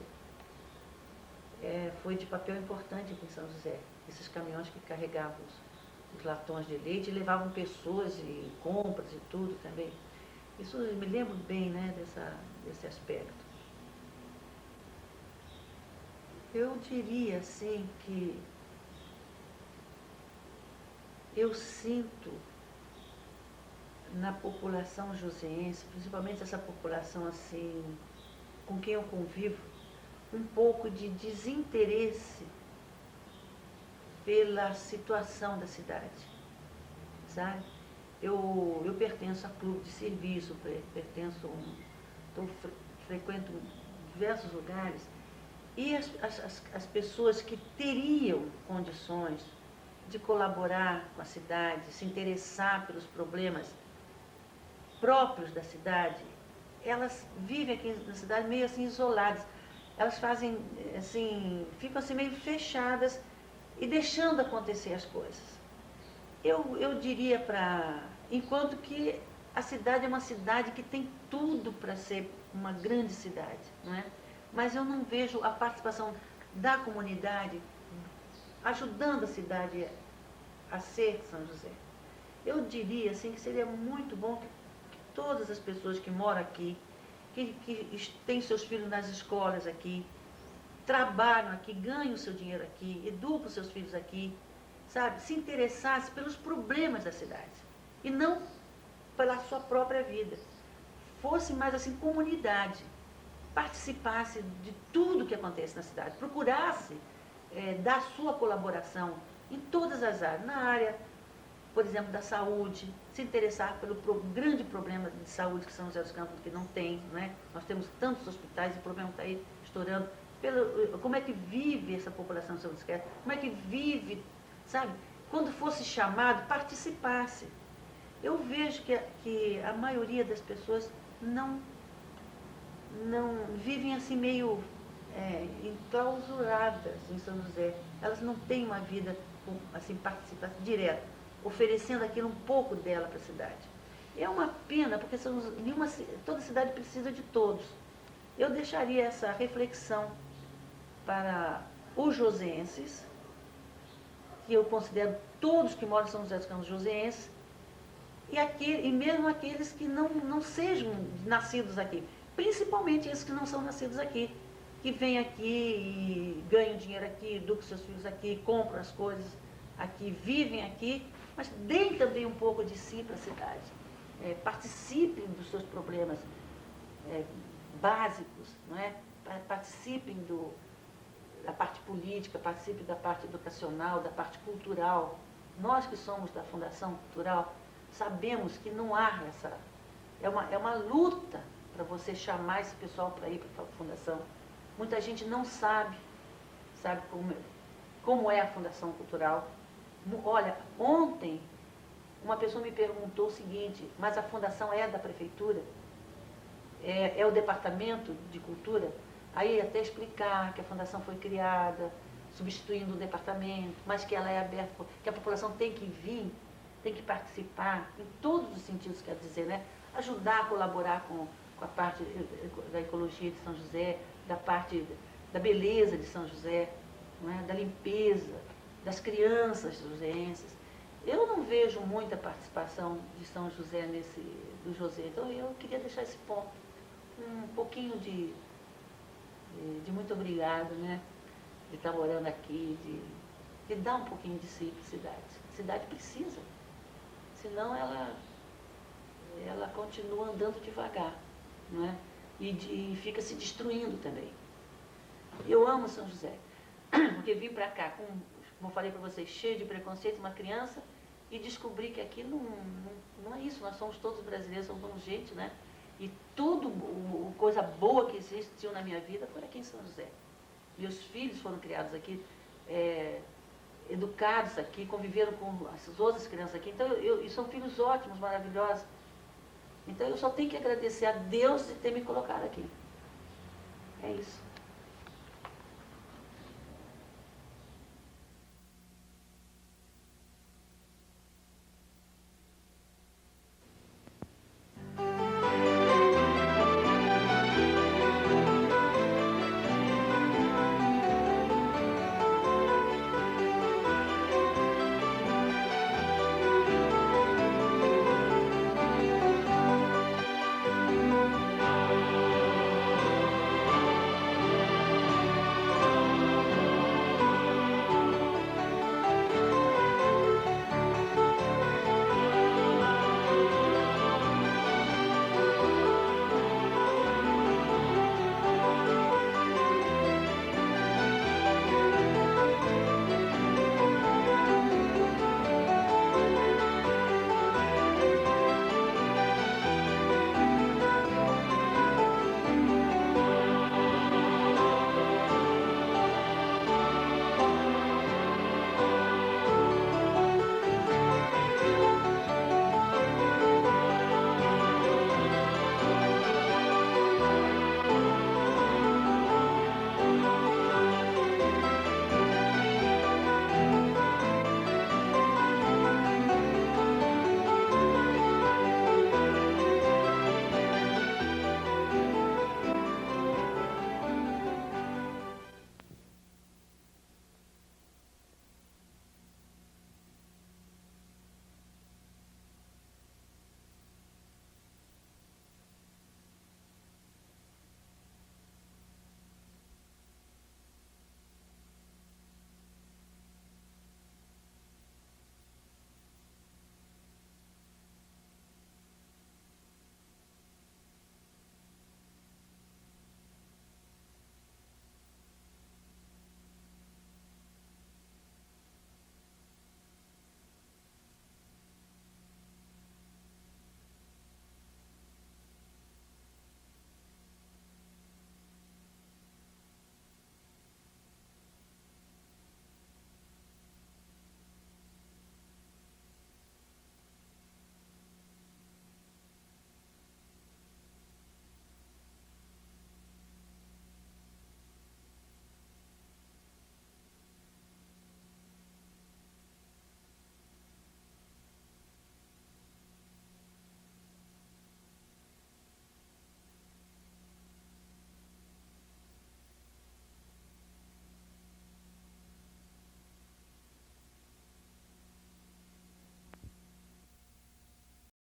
foi de papel importante aqui em São José, esses caminhões que carregavam os latões de leite e levavam pessoas e compras e tudo também. Isso eu me lembro bem, né, desse aspecto. Eu diria assim que eu sinto na população joseense, principalmente essa população assim com quem eu convivo, um pouco de desinteresse pela situação da cidade, sabe? Eu pertenço a clube de serviço, frequento diversos lugares, e as pessoas que teriam condições de colaborar com a cidade, se interessar pelos problemas próprios da cidade, elas vivem aqui na cidade meio assim isoladas. Elas fazem assim, ficam assim meio fechadas e deixando acontecer as coisas. Eu diria enquanto que a cidade é uma cidade que tem tudo para ser uma grande cidade, não é? Mas eu não vejo a participação da comunidade ajudando a cidade a ser São José. Eu diria assim que seria muito bom que todas as pessoas que moram aqui, que têm seus filhos nas escolas aqui, trabalham aqui, ganham o seu dinheiro aqui, educam os seus filhos aqui, sabe? Se interessasse pelos problemas da cidade e não pela sua própria vida. Fosse mais assim, comunidade, participasse de tudo que acontece na cidade, procurasse dar sua colaboração em todas as áreas, na área, por exemplo, da saúde, se interessar pelo grande problema de saúde que São José dos Campos que não tem, não é? Nós temos tantos hospitais e o problema está aí estourando. Como é que vive essa população de São José? Como é que vive, sabe? Quando fosse chamado, participasse. Eu vejo que a maioria das pessoas não vivem assim meio enclausuradas em São José. Elas não têm uma vida assim participativa direta, oferecendo aquilo um pouco dela para a cidade. É uma pena, porque toda cidade precisa de todos. Eu deixaria essa reflexão para os joseenses, que eu considero todos que moram em São José dos Campos joseenses, e mesmo aqueles que não sejam nascidos aqui, principalmente esses que não são nascidos aqui, que vêm aqui e ganham dinheiro aqui, educam seus filhos aqui, compram as coisas aqui, vivem aqui, mas deem também um pouco de si para a cidade. Participem dos seus problemas básicos, não é? Participem da parte política, participem da parte educacional, da parte cultural. Nós que somos da Fundação Cultural, sabemos que não há essa... É uma luta para você chamar esse pessoal para ir para a Fundação. Muita gente não sabe como é a Fundação Cultural. Olha, ontem uma pessoa me perguntou o seguinte, mas a Fundação é da Prefeitura? É o Departamento de Cultura? Aí até explicar que a Fundação foi criada, substituindo o departamento, mas que ela é aberta, que a população tem que vir, tem que participar, em todos os sentidos, quer dizer, né? Ajudar a colaborar com a parte da ecologia de São José, da parte da beleza de São José, não é? Da limpeza, das crianças joseenses. Eu não vejo muita participação de São José do José, então eu queria deixar esse ponto, um pouquinho de muito obrigado, né? De estar morando aqui, de dar um pouquinho de si para a cidade. A cidade precisa, senão ela continua andando devagar, não é? E fica se destruindo também. Eu amo São José, porque vim para cá, como eu falei para vocês, cheio de preconceito, uma criança, e descobri que aqui não é isso, nós somos todos brasileiros, somos gente, né? E tudo, coisa boa que existiu na minha vida foi aqui em São José. Meus filhos foram criados aqui, educados aqui, conviveram com as outras crianças aqui. Então, e são filhos ótimos, maravilhosos. Então, eu só tenho que agradecer a Deus de ter me colocado aqui. É isso.